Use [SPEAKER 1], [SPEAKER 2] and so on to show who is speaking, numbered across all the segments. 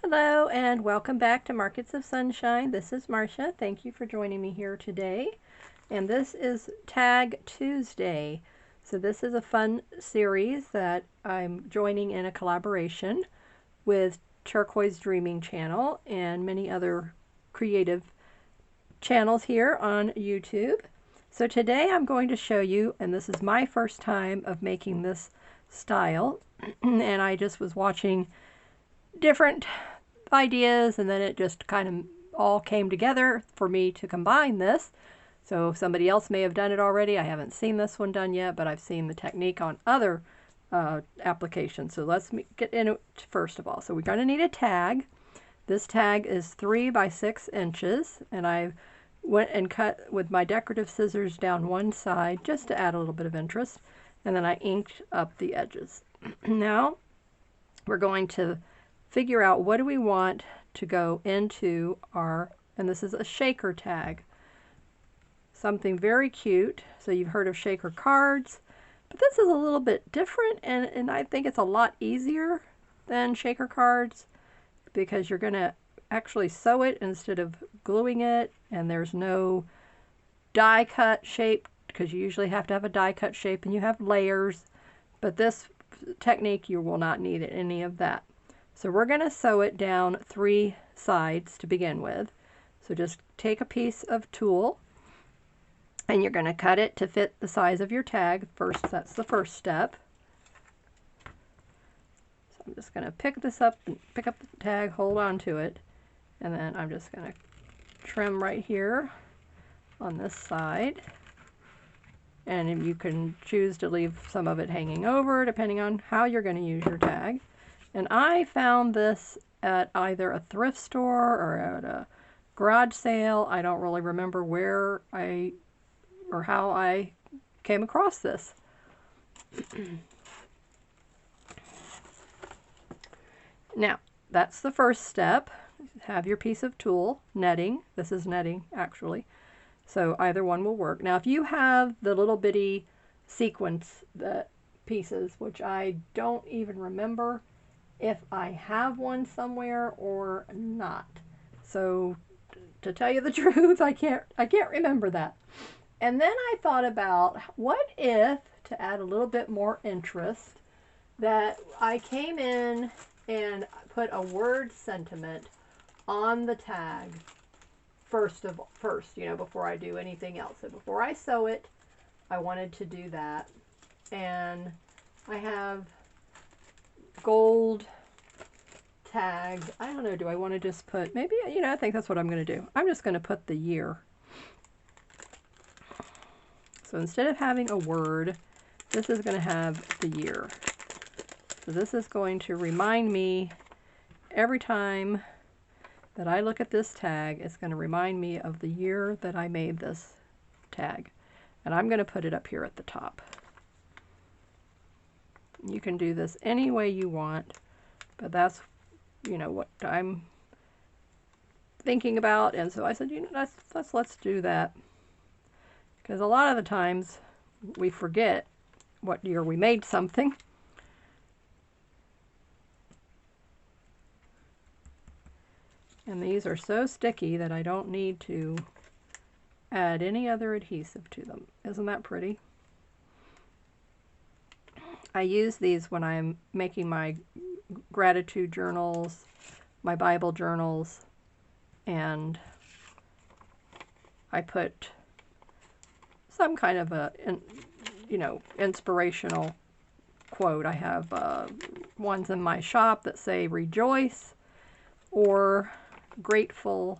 [SPEAKER 1] Hello and welcome back to Markets of Sunshine. This is Marcia. Thank you for joining me here today. And this is Tag Tuesday. So this is a fun series that I'm joining in a collaboration with Turquoise Dreaming Channel and many other creative channels here on YouTube. So today I'm going to show you, and this is my first time of making this style, and I just was watching different ideas, and then it just kind of all came together for me to combine this. So somebody else may have done it already. I haven't seen this one done yet, but I've seen the technique on other applications. So let's get into it first of all. So we're going to need a tag. This tag is 3 by 6 inches, and I went and cut with my decorative scissors down one side just to add a little bit of interest, and then I inked up the edges. Now we're going to figure out what do we want to go into our, and this is a shaker tag. Something very cute. So you've heard of shaker cards, but this is a little bit different, and I think it's a lot easier than shaker cards because you're going to actually sew it instead of gluing it, and there's no die cut shape because you usually have to have a die cut shape and you have layers, but this technique you will not need any of that. So we're going to sew it down 3 sides to begin with. So just take a piece of tulle and you're going to cut it to fit the size of your tag. First, that's the first step. So I'm just going to pick this up and pick up the tag, hold on to it, and then I'm just going to trim right here on this side. And you can choose to leave some of it hanging over depending on how you're going to use your tag. And I found this at either a thrift store or at a garage sale. I don't really remember where or how I came across this. Now, that's the first step. Have your piece of tulle, netting. This is netting, actually. So either one will work. Now, if you have the little bitty sequins pieces, which I don't even remember if I have one somewhere or not. So to tell you the truth, I can't remember that. And then I thought about what if, to add a little bit more interest, that I came in and put a word sentiment on the tag first, before I do anything else. So before I sew it, I wanted to do that. And I have gold tag. I don't know, do I want to just put, maybe, I think that's what I'm going to do. I'm just going to put the year. So instead of having a word, this is going to have the year. So this is going to remind me every time that I look at this tag, it's going to remind me of the year that I made this tag. And I'm going to put it up here at the top. You can do this any way you want, but that's, what I'm thinking about. And so I said, let's do that. Because a lot of the times we forget what year we made something. And these are so sticky that I don't need to add any other adhesive to them. Isn't that pretty? I use these when I'm making my gratitude journals, my Bible journals, and I put some kind of a, inspirational quote. I have ones in my shop that say rejoice or grateful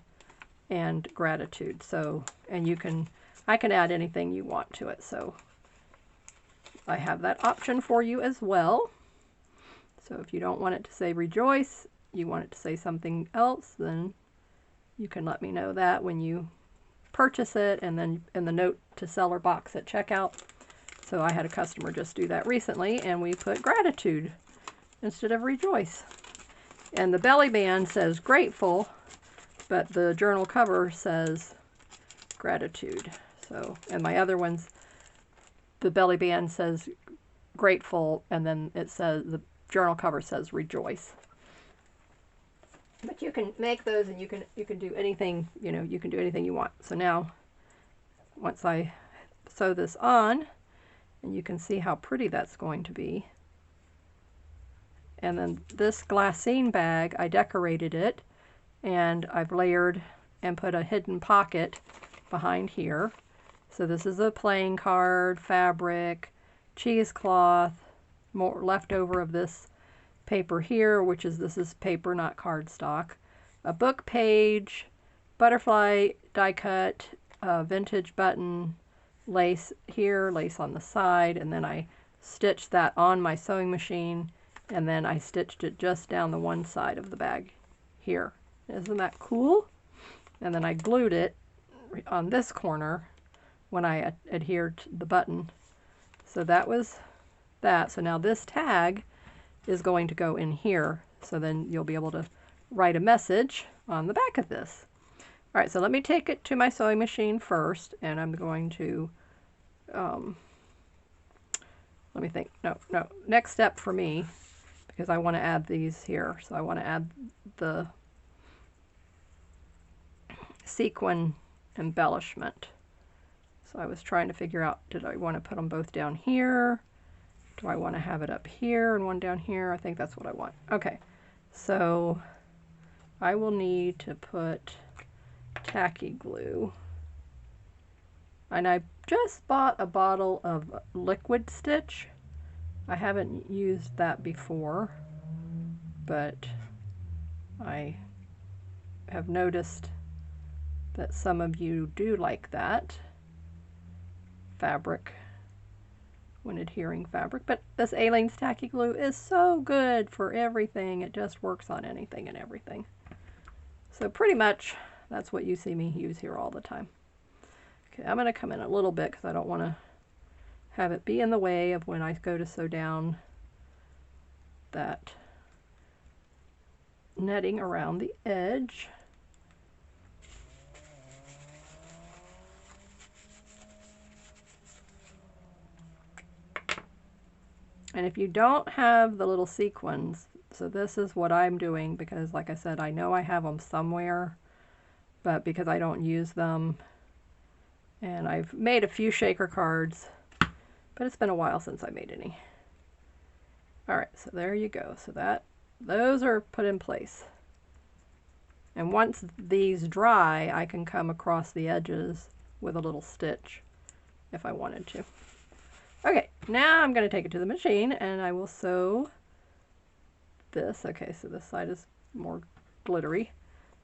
[SPEAKER 1] and gratitude. So, and I can add anything you want to it. So I have that option for you as well. So if you don't want it to say rejoice, you want it to say something else, then you can let me know that when you purchase it, and then in the note to seller box at checkout. So I had a customer just do that recently, and we put gratitude instead of rejoice. And the belly band says grateful, but the journal cover says gratitude. So, and my other ones, the belly band says grateful, and then it says, the journal cover says rejoice. But you can make those, and you can do anything, you know, you can do anything you want. So now, once I sew this on, and you can see how pretty that's going to be. And then this glassine bag, I decorated it, and I've layered and put a hidden pocket behind here. So this is a playing card, fabric, cheesecloth, more leftover of this paper here, which is, this is paper, not cardstock, a book page, butterfly die cut, vintage button, lace here, lace on the side, and then I stitched that on my sewing machine, and then I stitched it just down the one side of the bag here. Isn't that cool? And then I glued it on this corner when I adhered the button. So that was that. So now this tag is going to go in here. So then you'll be able to write a message on the back of this. All right, so let me take it to my sewing machine first, and I'm going to, let me think, no, next step for me, because I want to add these here. So I want to add the sequin embellishment. So I was trying to figure out, did I want to put them both down here? Do I want to have it up here and one down here? I think that's what I want. Okay, so I will need to put tacky glue. And I just bought a bottle of liquid stitch. I haven't used that before, but I have noticed that some of you do like that fabric when adhering fabric. But this Aleene's tacky glue is so good for everything. It just works on anything and everything. So pretty much that's what you see me use here all the time. Okay, I'm going to come in a little bit because I don't want to have it be in the way of when I go to sew down that netting around the edge. And if you don't have the little sequins, so this is what I'm doing, because like I said, I know I have them somewhere, but because I don't use them, and I've made a few shaker cards, but it's been a while since I made any. All right, so there you go. So those are put in place. And once these dry, I can come across the edges with a little stitch if I wanted to. Okay, now I'm going to take it to the machine and I will sew this. Okay, so this side is more glittery.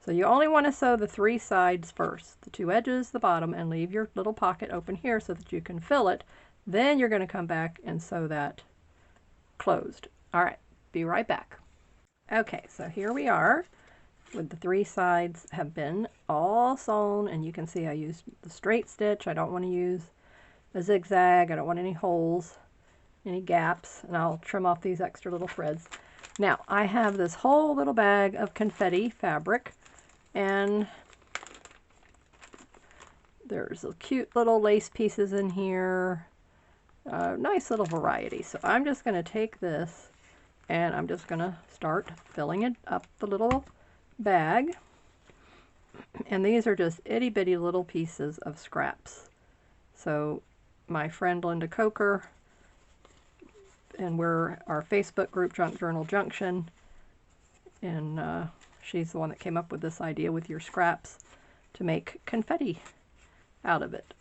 [SPEAKER 1] So you only want to sew the 3 sides first, the 2 edges, the bottom, and leave your little pocket open here so that you can fill it. Then you're going to come back and sew that closed. All right, be right back. Okay, so here we are with the 3 sides have been all sewn, and you can see I used the straight stitch. I don't want to use a zigzag. I don't want any holes, any gaps, and I'll trim off these extra little threads. Now, I have this whole little bag of confetti fabric, and there's cute little lace pieces in here. Nice little variety. So I'm just going to take this and I'm just going to start filling it up the little bag. And these are just itty bitty little pieces of scraps. So my friend Linda Coker, and we're our Facebook group, Junk Journal Junction, and she's the one that came up with this idea with your scraps to make confetti out of it.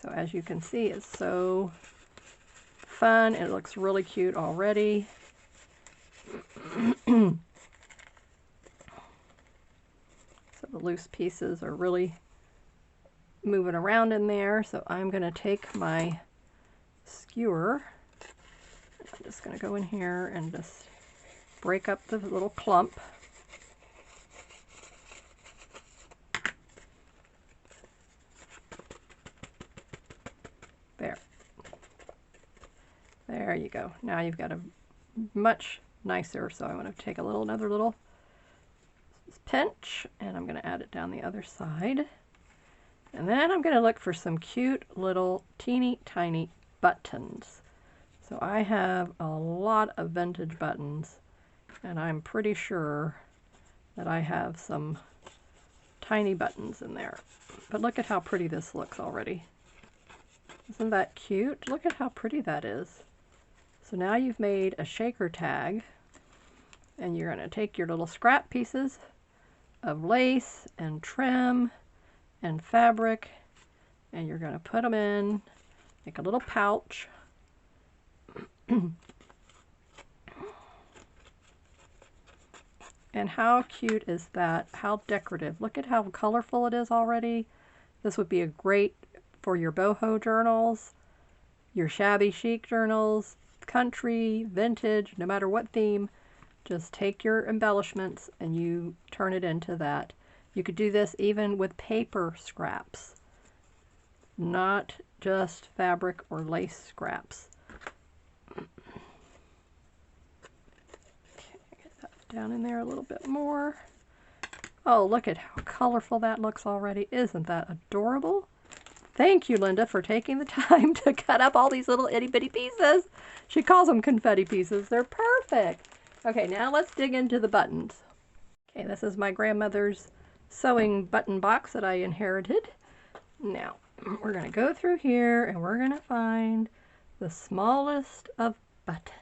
[SPEAKER 1] So as you can see, it's so fun. It looks really cute already. So the loose pieces are really moving around in there. So I'm going to take my skewer. I'm just going to go in here and just break up the little clump. There. There you go. Now you've got a much nicer. So I want to take another little pinch, and I'm going to add it down the other side. And then I'm going to look for some cute little teeny tiny buttons. So I have a lot of vintage buttons, and I'm pretty sure that I have some tiny buttons in there. But look at how pretty this looks already. Isn't that cute? Look at how pretty that is. So now you've made a shaker tag, and you're going to take your little scrap pieces of lace and trim and fabric, and you're going to put them in, make a little pouch. And how cute is that? How decorative. Look at how colorful it is already. This would be a great for your boho journals, your shabby chic journals, country, vintage, no matter what theme. Just take your embellishments and you turn it into that. You could do this even with paper scraps, not just fabric or lace scraps. Okay, get that down in there a little bit more. Oh, look at how colorful that looks already. Isn't that adorable? Thank you, Linda, for taking the time to cut up all these little itty bitty pieces. She calls them confetti pieces. They're perfect. Okay, now let's dig into the buttons. Okay, this is my grandmother's sewing button box that I inherited. Now, we're going to go through here and we're going to find the smallest of buttons.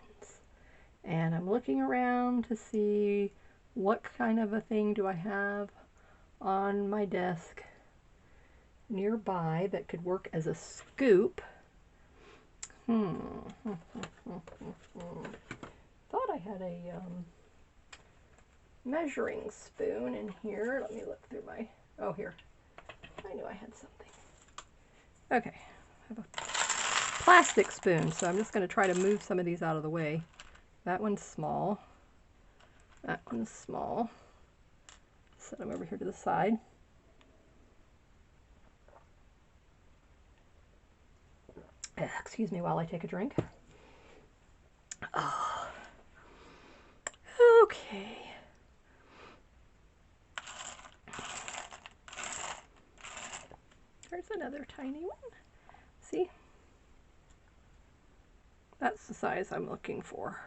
[SPEAKER 1] And I'm looking around to see what kind of a thing do I have on my desk nearby that could work as a scoop. Thought I had a measuring spoon in here. Let me look through my, oh, here. I knew I had something. Okay, I have a plastic spoon, so I'm just going to try to move some of these out of the way. That one's small. That one's small. Set them over here to the side. Excuse me while I take a drink. Oh. Okay. There's another tiny one. See? That's the size I'm looking for.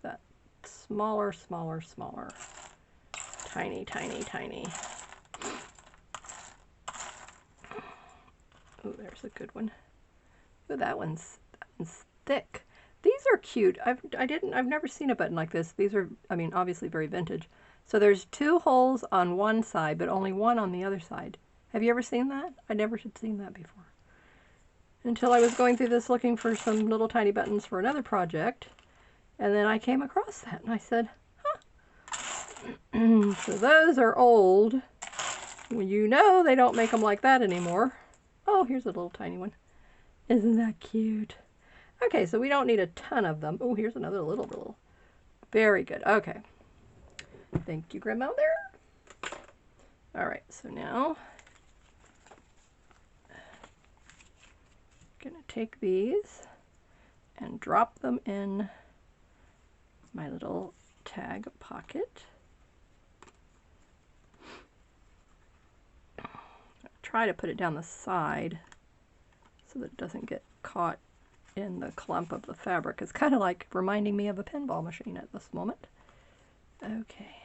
[SPEAKER 1] That smaller, smaller, smaller. Tiny, tiny, tiny. Oh, there's a good one. Oh, that one's thick. These are cute. I've never seen a button like this. These are, I mean, obviously very vintage. So there's 2 holes on one side, but only 1 on the other side. Have you ever seen that? I never had seen that before. Until I was going through this looking for some little tiny buttons for another project. And then I came across that and I said, huh. So those are old. Well, you know they don't make them like that anymore. Oh, here's a little tiny one. Isn't that cute? Okay, so we don't need a ton of them. Oh, here's another little. Very good. Okay. Thank you, Grandmother. All right, so now I'm going to take these and drop them in my little tag pocket. Try to put it down the side so that it doesn't get caught in the clump of the fabric. It's kind of like reminding me of a pinball machine at this moment. Okay.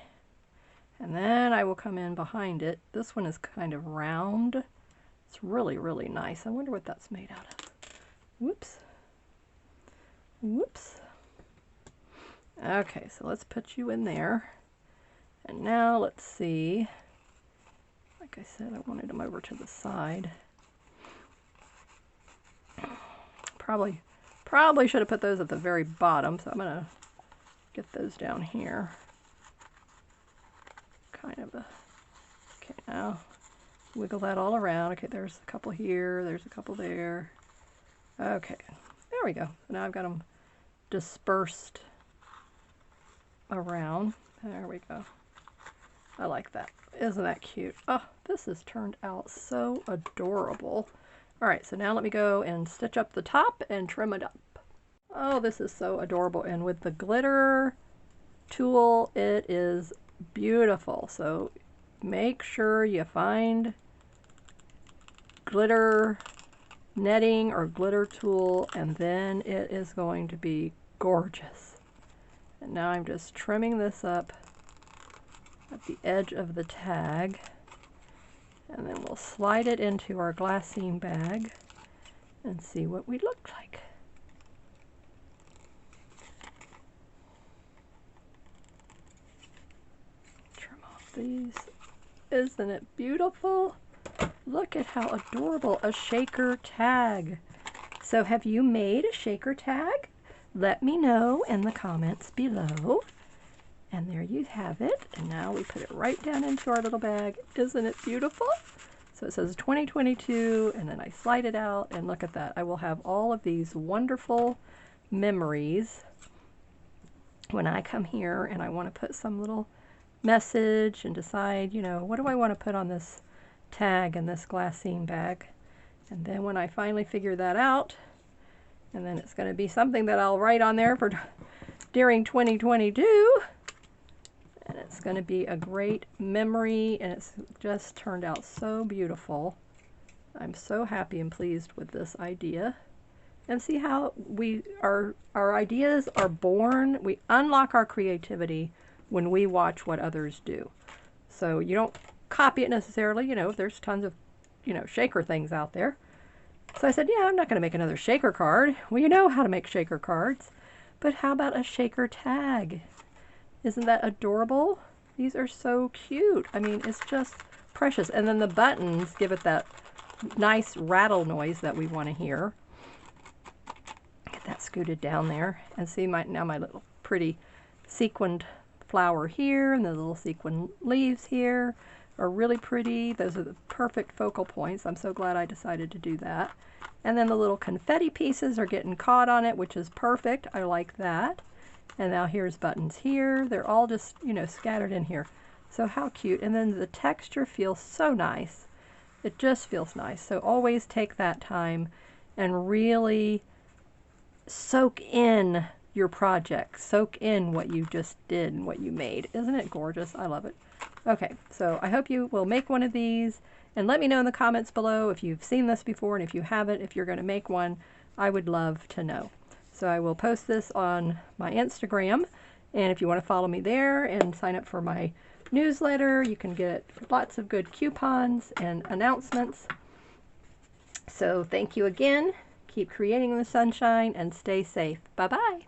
[SPEAKER 1] And then I will come in behind it. This one is kind of round. It's really, really nice. I wonder what that's made out of. Whoops. Whoops. Okay, so let's put you in there. And now let's see. Like I said, I wanted them over to the side. Probably should have put those at the very bottom, so I'm going to get those down here. Kind of a, okay, now wiggle that all around. Okay, there's a couple here, there's a couple there. Okay, there we go. So now I've got them dispersed around. There we go. I like that. Isn't that cute? Oh, this has turned out so adorable. All right, so now let me go and stitch up the top and trim it up. Oh, this is so adorable. And with the glitter tool, it is beautiful. So make sure you find glitter netting or glitter tool, and then it is going to be gorgeous. And now I'm just trimming this up at the edge of the tag, and then we'll slide it into our glassine bag and see what we look like. Trim off these. Isn't it beautiful? Look at how adorable a shaker tag. So have you made a shaker tag? Let me know in the comments below. And there you have it. And now we put it right down into our little bag. Isn't it beautiful? So it says 2022, and then I slide it out, and look at that. I will have all of these wonderful memories when I come here and I want to put some little message and decide, you know, what do I want to put on this tag in this glassine bag. And then when I finally figure that out, and then it's going to be something that I'll write on there for during 2022, and it's going to be a great memory, and it's just turned out so beautiful. I'm so happy and pleased with this idea. And see how our ideas are born. We unlock our creativity when we watch what others do. So you don't copy it necessarily, you know, there's tons of, you know, shaker things out there. So I said, yeah, I'm not going to make another shaker card. Well, you know how to make shaker cards. But how about a shaker tag? Isn't that adorable? These are so cute. I mean, it's just precious. And then the buttons give it that nice rattle noise that we want to hear. Get that scooted down there. And see now my little pretty sequined flower here, and the little sequin leaves here are really pretty. Those are the perfect focal points. I'm so glad I decided to do that. And then the little confetti pieces are getting caught on it, which is perfect. I like that. And now here's buttons here. They're all just, you know, scattered in here. So how cute. And then the texture feels so nice. It just feels nice. So always take that time and really soak in your project. Soak in what you just did and what you made. Isn't it gorgeous? I love it. Okay, so I hope you will make one of these, and let me know in the comments below if you've seen this before, and if you haven't, if you're going to make one, I would love to know. So I will post this on my Instagram, and if you want to follow me there and sign up for my newsletter, you can get lots of good coupons and announcements. So thank you again. Keep creating the sunshine and stay safe. Bye-bye.